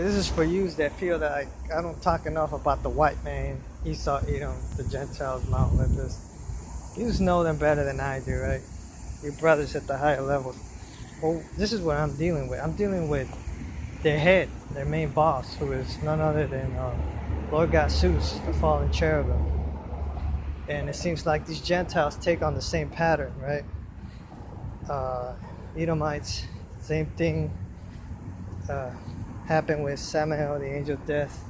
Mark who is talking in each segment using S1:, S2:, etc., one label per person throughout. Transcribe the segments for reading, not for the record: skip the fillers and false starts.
S1: This is for you that feel that I don't talk enough about the white man, Esau, Edom, the Gentiles, Mount Olympus. You just know them better than I do, right? Your brothers at the higher levels. Well, this is what I'm dealing with. I'm dealing with their head, their main boss, who is none other than Lord God Zeus, the fallen cherubim. And it seems like these Gentiles take on the same pattern, right? Edomites, same thing. Happened with Samael, the angel of death.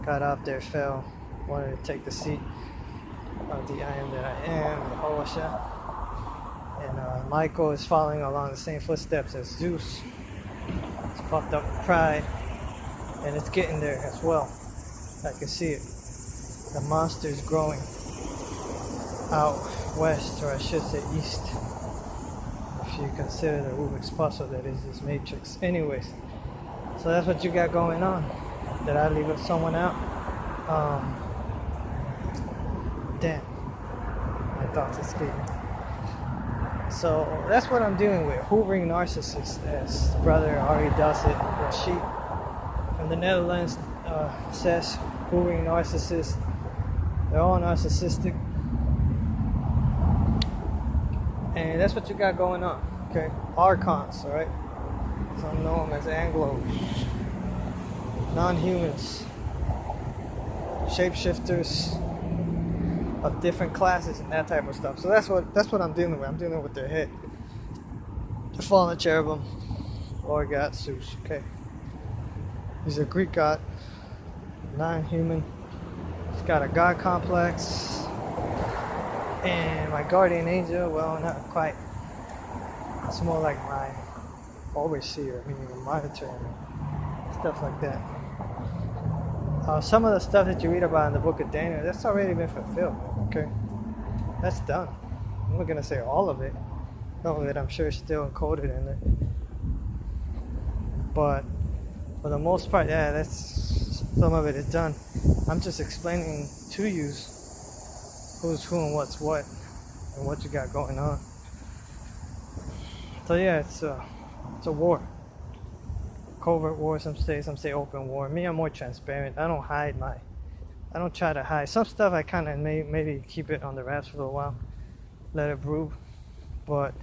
S1: Got up there, fell, wanted to take the seat of the I am that I am, the Hoshea. And Michael is following along the same footsteps as Zeus. It's puffed up with pride, and it's getting there as well. I can see it. The monster is growing out west, or I should say east, if you consider the Rubik's puzzle that is this matrix. Anyways, so that's what you got going on. Did I leave someone out? Damn, my thoughts escaped me. So that's what I'm dealing with. Hoovering narcissist, as brother Ari does it. Rashid from the Netherlands says hoovering narcissist. They're all narcissistic. And that's what you got going on, okay? Archons, alright? Some know them as Anglos, non-humans, shapeshifters of different classes and that type of stuff. So that's what I'm dealing with. I'm dealing with their head. The fallen cherubim, Lord God Zeus, okay? He's a Greek god, non-human. He's got a god complex. And my guardian angel, well, not quite. It's more like my overseer, meaning a monitor and stuff like that. Some of the stuff that you read about in the book of Daniel, that's already been fulfilled, okay? That's done. I'm not going to say all of it. Some of it I'm sure is still encoded in it. But for the most part, yeah, that's some of it is done. I'm just explaining to you who's who and what's what and what you got going on. So yeah, it's a war. Covert war, some say open war. Me, I'm more transparent. I don't try to hide. Some stuff I kind of maybe keep it on the wraps for a while, let it brew. But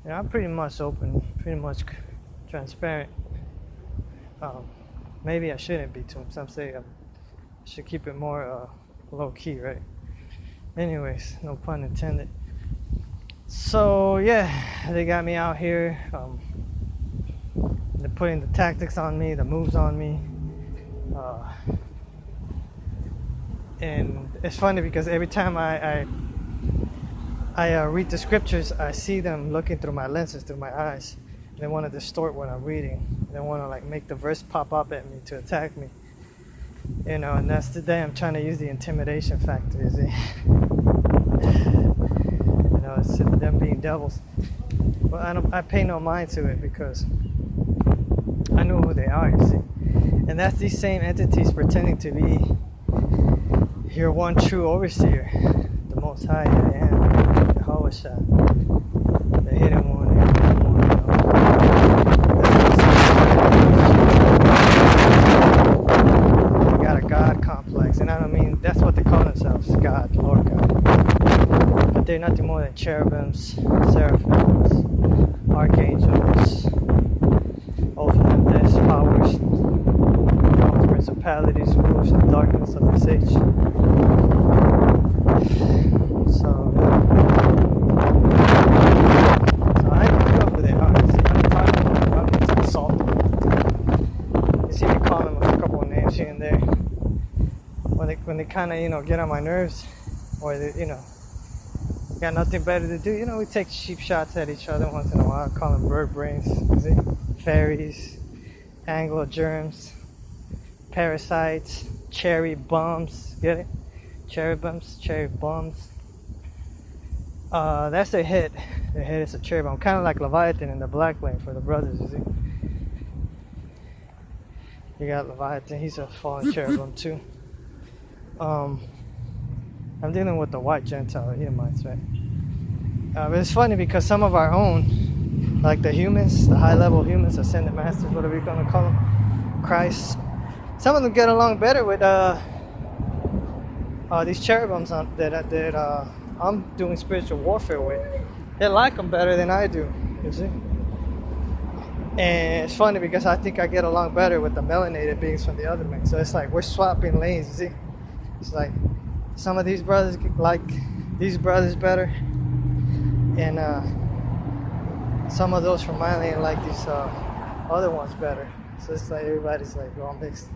S1: you know, I'm pretty much open, pretty much transparent. Maybe I shouldn't be too. Some say I should keep it more low key, right? Anyways, no pun intended. So yeah, they got me out here. They're putting the tactics on me, the moves on me. And it's funny because every time I read the scriptures, I see them looking through my lenses, through my eyes. They want to distort what I'm reading. They want to like make the verse pop up at me to attack me. You know, and that's the day I'm trying to use the intimidation factor, you see. You know, it's them being devils. But I pay no mind to it because I know who they are, you see. And that's these same entities pretending to be your one true overseer, the Most High I am, the Hoshea, the hidden one, They got a God complex, and I don't mean that's what they call themselves, God, Lord God. But they're nothing more than cherubims, seraphims, archangels, ultimate powers, principalities, rulers of darkness of this age. So I know who they are. See, I'm talking about it's assault. You see me call them a couple of names here and there. When they kind of, you know, get on my nerves, or they, you know, got nothing better to do. You know, we take cheap shots at each other once in a while, call them bird brains, you see? Fairies, anglo germs, parasites, cherry bums, get it? Cherry bums, cherry bums. That's their head. Their head is a cherry bomb, kind of like Leviathan in the Black Lane for the brothers, you see? You got Leviathan, he's a fallen cherubim too. I'm dealing with the white Gentile Edomites, right? But it's funny because some of our own, like the humans, the high-level humans, ascended masters, whatever you're gonna call them, Christ. Some of them get along better with these cherubims that I'm doing spiritual warfare with. They like them better than I do, you see. And it's funny because I think I get along better with the melanated beings from the other men. So it's like we're swapping lanes, you see. It's like some of these brothers like these brothers better, and some of those from my lane like these other ones better. So it's like everybody's like all mixed.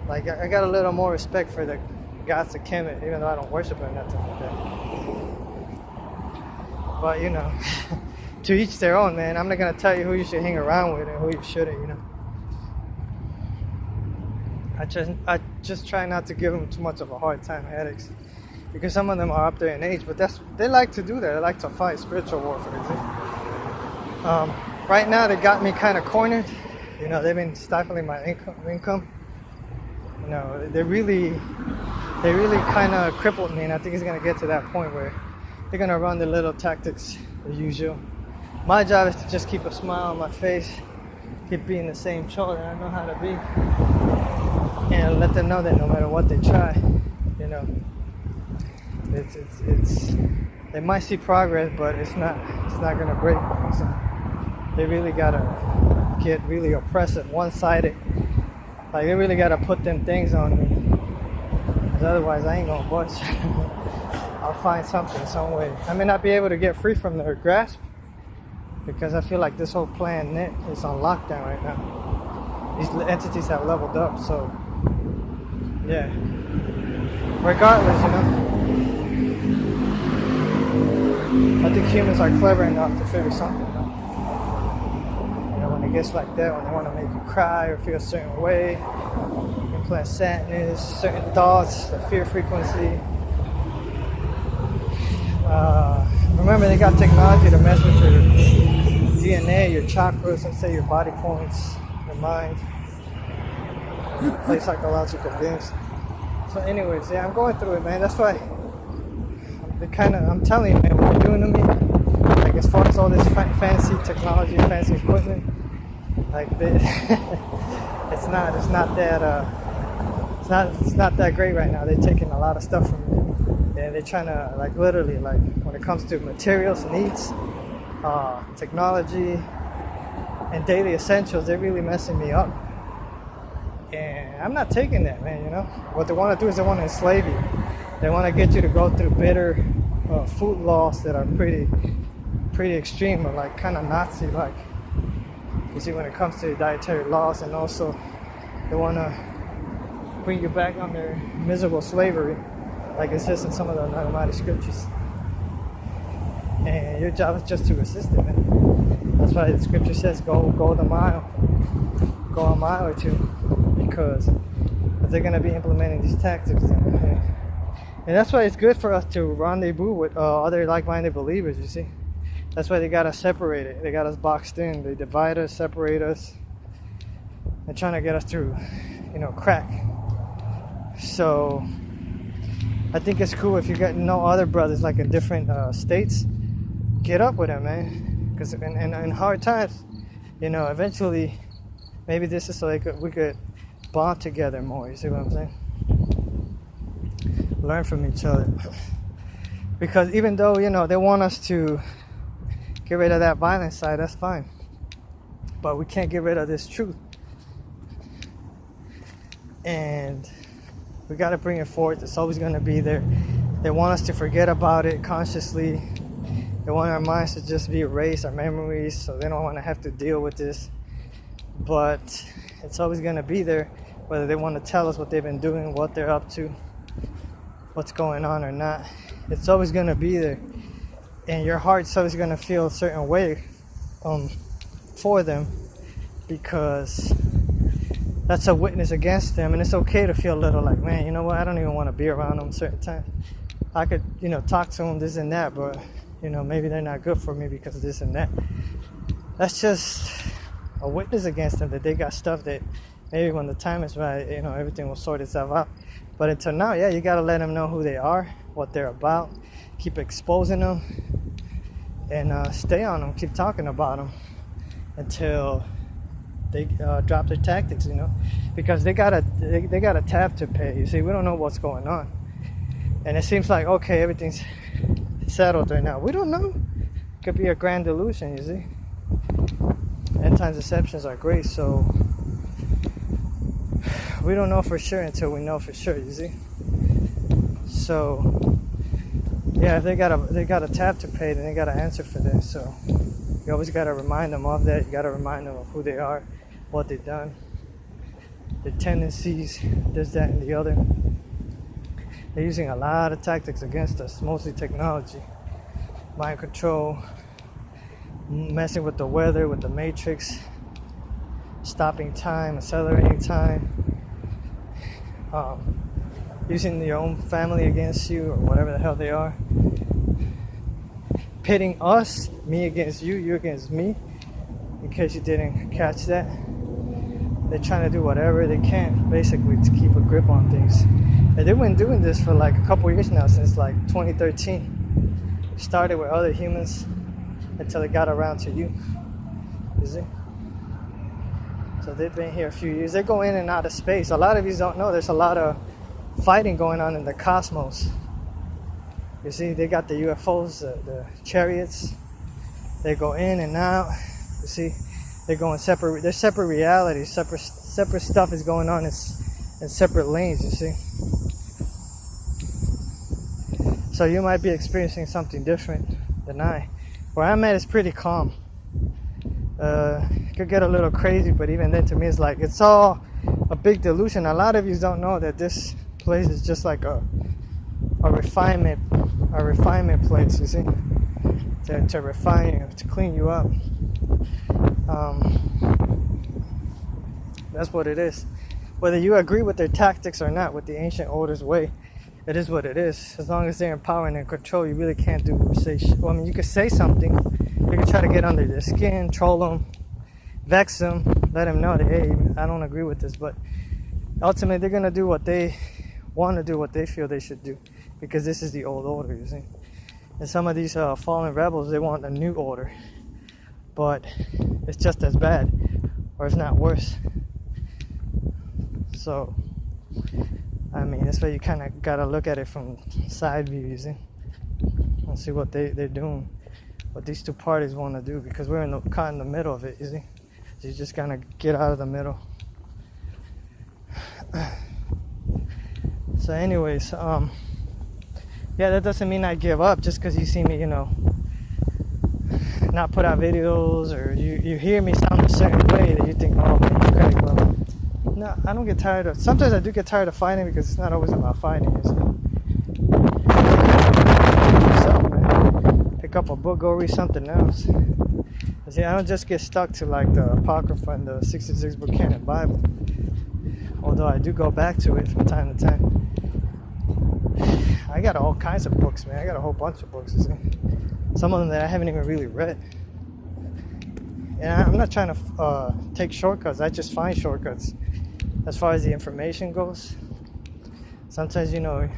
S1: Like I got a little more respect for the gods of Kemet, even though I don't worship or nothing like that. But you know, to each their own, man. I'm not gonna tell you who you should hang around with and who you shouldn't, you know. I just try not to give them too much of a hard time, headaches, because some of them are up there in age, but they like to do that. They like to fight spiritual warfare. Right now they got me kind of cornered. You know, they've been stifling my income. You know, they really kind of crippled me, and I think it's gonna get to that point where they're gonna run the little tactics as usual. My job is to just keep a smile on my face, keep being the same children I know how to be, and let them know that no matter what they try, you know, it's they might see progress, but it's not gonna break. So they really gotta get really oppressive, one-sided. Like they really gotta put them things on me, because otherwise I ain't gonna budge. I'll find something, some way. I may not be able to get free from their grasp, because I feel like this whole planet is on lockdown right now. These entities have leveled up, so yeah. Regardless, you know, I think humans are clever enough to figure something out. You know, when it gets like that, when they want to make you cry or feel a certain way, implant sadness, certain thoughts, the fear frequency. Remember, they got technology to mess with your DNA, your chakras, and say your body points, your mind, play psychological games. So anyways, yeah, I'm going through it, man. That's why I'm telling you, man, what you're doing to me, like as far as all this fancy technology, fancy equipment, like it's not that great right now. They're taking a lot of stuff from me. And they're trying to, like, literally, like, when it comes to materials, needs, technology, and daily essentials, they're really messing me up. And I'm not taking that, man, you know? What they want to do is they want to enslave you. They want to get you to go through bitter food laws that are pretty extreme, or, like, kind of Nazi-like. You see, when it comes to dietary laws, and also they want to bring you back under miserable slavery, like it says in some of the Nag scriptures. And your job is just to resist it, man. That's why the scripture says go the mile. Go a mile or two. Because they're going to be implementing these tactics. And that's why it's good for us to rendezvous with other like-minded believers, you see. That's why they got us separated. They got us boxed in. They divide us, separate us. They're trying to get us to, you know, crack. So I think it's cool if you got no other brothers like in different states. Get up with them, man. Because in hard times, you know, eventually, maybe this is so we could bond together more. You see what I'm saying? Learn from each other. Because even though, you know, they want us to get rid of that violent side, that's fine. But we can't get rid of this truth. And we got to bring it forward. It's always going to be there. They want us to forget about it consciously. They want our minds to just be erased, our memories, so they don't want to have to deal with this. But it's always going to be there, whether they want to tell us what they've been doing, what they're up to, what's going on or not. It's always going to be there. And your heart's always going to feel a certain way for them, because that's a witness against them. And it's okay to feel a little like, man, you know what, I don't even want to be around them certain times. I could, you know, talk to them, this and that, but, you know, maybe they're not good for me because of this and that. That's just a witness against them, that they got stuff that maybe when the time is right, you know, everything will sort itself out. But until now, yeah, you got to let them know who they are, what they're about. Keep exposing them, and stay on them. Keep talking about them until they drop their tactics, you know, because they got a tab to pay. You see, we don't know what's going on, and it seems like okay, everything's settled right now. We don't know. Could be a grand delusion, you see. End times deceptions are great, so we don't know for sure until we know for sure, you see. So yeah, if they got a tab to pay, then they got to answer for this. So you always got to remind them of that. You got to remind them of who they are, what they've done, their tendencies, this, that, and the other. They're using a lot of tactics against us, mostly technology, mind control, messing with the weather, with the matrix, stopping time, accelerating time, using your own family against you or whatever the hell they are, pitting us, me against you, you against me, in case you didn't catch that. They're trying to do whatever they can basically to keep a grip on things, and they've been doing this for like a couple years now, since like 2013. Started with other humans until it got around to you see. So they've been here a few years. They go in and out of space. A lot of you don't know there's a lot of fighting going on in the cosmos. You see, they got the UFOs, the chariots. They go in and out. You see, they go in separate. There's separate realities. Separate stuff is going on in separate lanes. You see. So you might be experiencing something different than I. Where I'm at is pretty calm. It could get a little crazy, but even then, to me, it's like it's all a big delusion. A lot of you don't know that this place is just like a refinement place, you see, to refine you, to clean you up. That's what it is. Whether you agree with their tactics or not, with the ancient orders way, it is what it is. As long as they're in power and in control, you really can't do or say shit. Well, I mean, you could say something. You can try to get under their skin, troll them, vex them, let them know that, hey, I don't agree with this. But ultimately, they're going to do what they want to do, what they feel they should do, because this is the old order, you see. And some of these fallen rebels, they want a new order. But it's just as bad, or it's not worse. So, I mean, that's why you kind of got to look at it from side view, you see, and see what they're doing, what these two parties want to do, because we're caught in the middle of it, you see. So you just gotta get out of the middle. So anyways, yeah, that doesn't mean I give up just because you see me, you know, not put out videos, or you hear me sound a certain way that you think, oh man, you crazy, bro. No, I don't get tired of. Sometimes I do get tired of fighting, because it's not always about fighting. You yourself, man. Pick up a book, go read something else. See, I don't just get stuck to like the Apocrypha and the 66 book canon Bible. Although I do go back to it from time to time. I got all kinds of books, man. I got a whole bunch of books. You see? Some of them that I haven't even really read. And I'm not trying to take shortcuts. I just find shortcuts. As far as the information goes, sometimes, you know,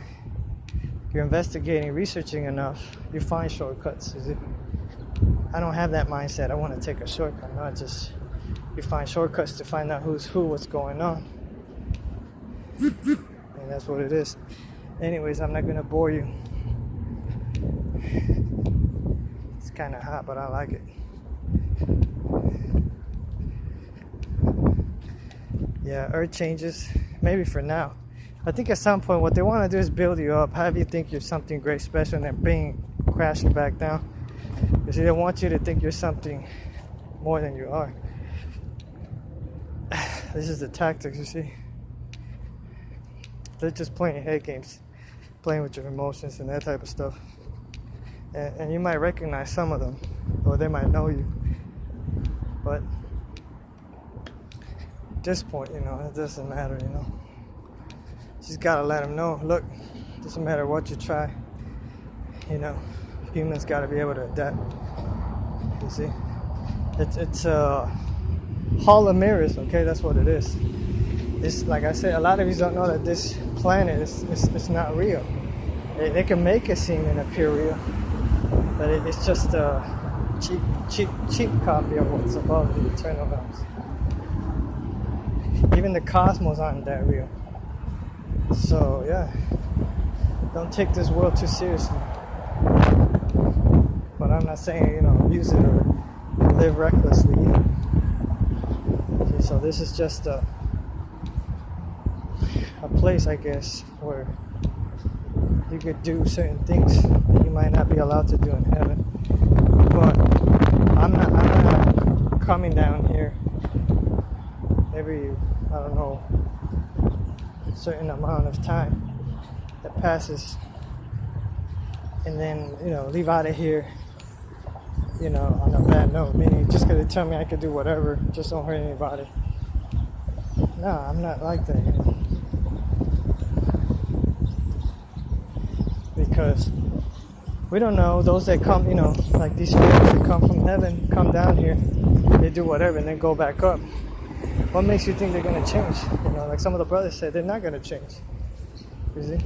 S1: you're investigating, researching enough, you find shortcuts. You see? I don't have that mindset. I want to take a shortcut. No, just you find shortcuts to find out who's who, what's going on. And that's what it is. Anyways, I'm not going to bore you. It's kind of hot, but I like it. Yeah, earth changes. Maybe for now. I think at some point what they want to do is build you up, have you think you're something great, special, and then bing, crashing back down. You see, they want you to think you're something more than you are. This is the tactics, you see. They're just playing head games, playing with your emotions and that type of stuff. And you might recognize some of them, or they might know you. But at this point, you know, it doesn't matter, you know. Just gotta let them know, look, doesn't matter what you try, you know, humans gotta be able to adapt. You see, it's a hall of mirrors. Okay, that's what it is. It's like I said, a lot of you don't know that this planet is not real. They can make it seem and appear real, but it's just a cheap copy of what's above the eternal realms. Even the cosmos aren't that real. So yeah, don't take this world too seriously. But I'm not saying, you know, use it or live recklessly either. Okay, so this is just a place, I guess, where you could do certain things that you might not be allowed to do in heaven. But I'm not coming down here every, I don't know, certain amount of time that passes, and then, you know, leave out of here, you know, on a bad note. Meaning, just because they tell me I could do whatever, just don't hurt anybody. No, I'm not like that. You know? Because we don't know, those that come, you know, like these spirits that come from heaven, come down here, they do whatever and then go back up. What makes you think they're going to change? You know, like some of the brothers said, they're not going to change. You see?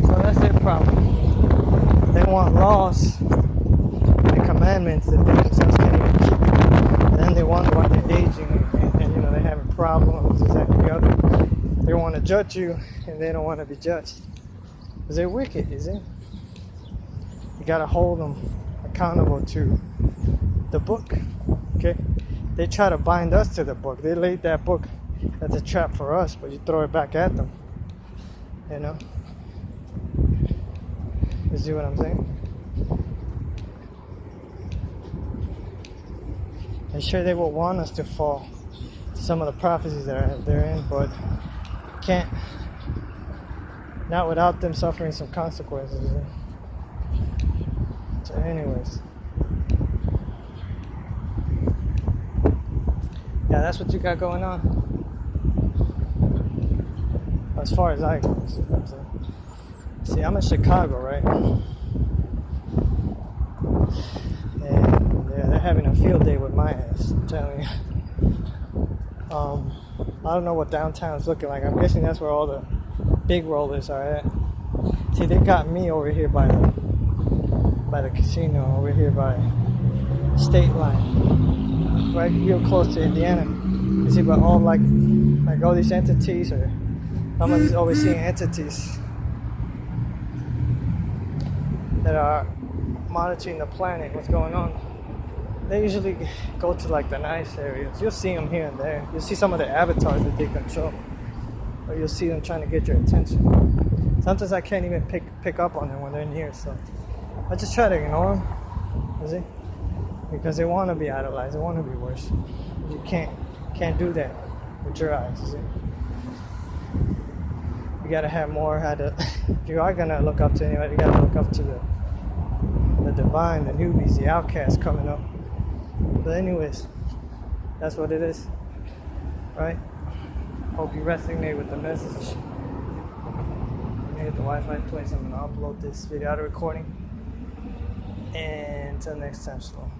S1: So that's their problem. They want laws and commandments that they themselves can't even keep. And then they wonder why they're aging and you know, they're having problems, this, that, and the other. They want to judge you and they don't want to be judged. Because they're wicked, you see? You got to hold them accountable to the book. Okay? They try to bind us to the book. They laid that book as a trap for us, but you throw it back at them. You know? You see what I'm saying? And sure, they will want us to fall to some of the prophecies that they're in, but can't. Not without them suffering some consequences. So anyways. Yeah, that's what you got going on. As far as I go. See, I'm in Chicago, right? And yeah, they're having a field day with my ass, I'm telling you. I don't know what downtown's looking like. I'm guessing that's where all the big rollers are at. See, they got me over here by the casino, over here by State Line, right real close to Indiana. You see, but all like all these entities, or I'm always seeing entities that are monitoring the planet, what's going on. They usually go to like the nice areas. You'll see them here and there. You'll see some of the avatars that they control, or you'll see them trying to get your attention. Sometimes I can't even pick up on them when they're near, so I just try to ignore them, you see? Because they want to be idolized, they want to be worshipped. You can't do that with your eyes, you see? You gotta have more if you are gonna look up to anybody, you gotta look up to the divine, the newbies, the outcasts coming up. But anyways, that's what it is, right? Hope you resonate with the message. I'm gonna hit the Wi-Fi place. I'm gonna upload this video, recording. And until next time, shalom.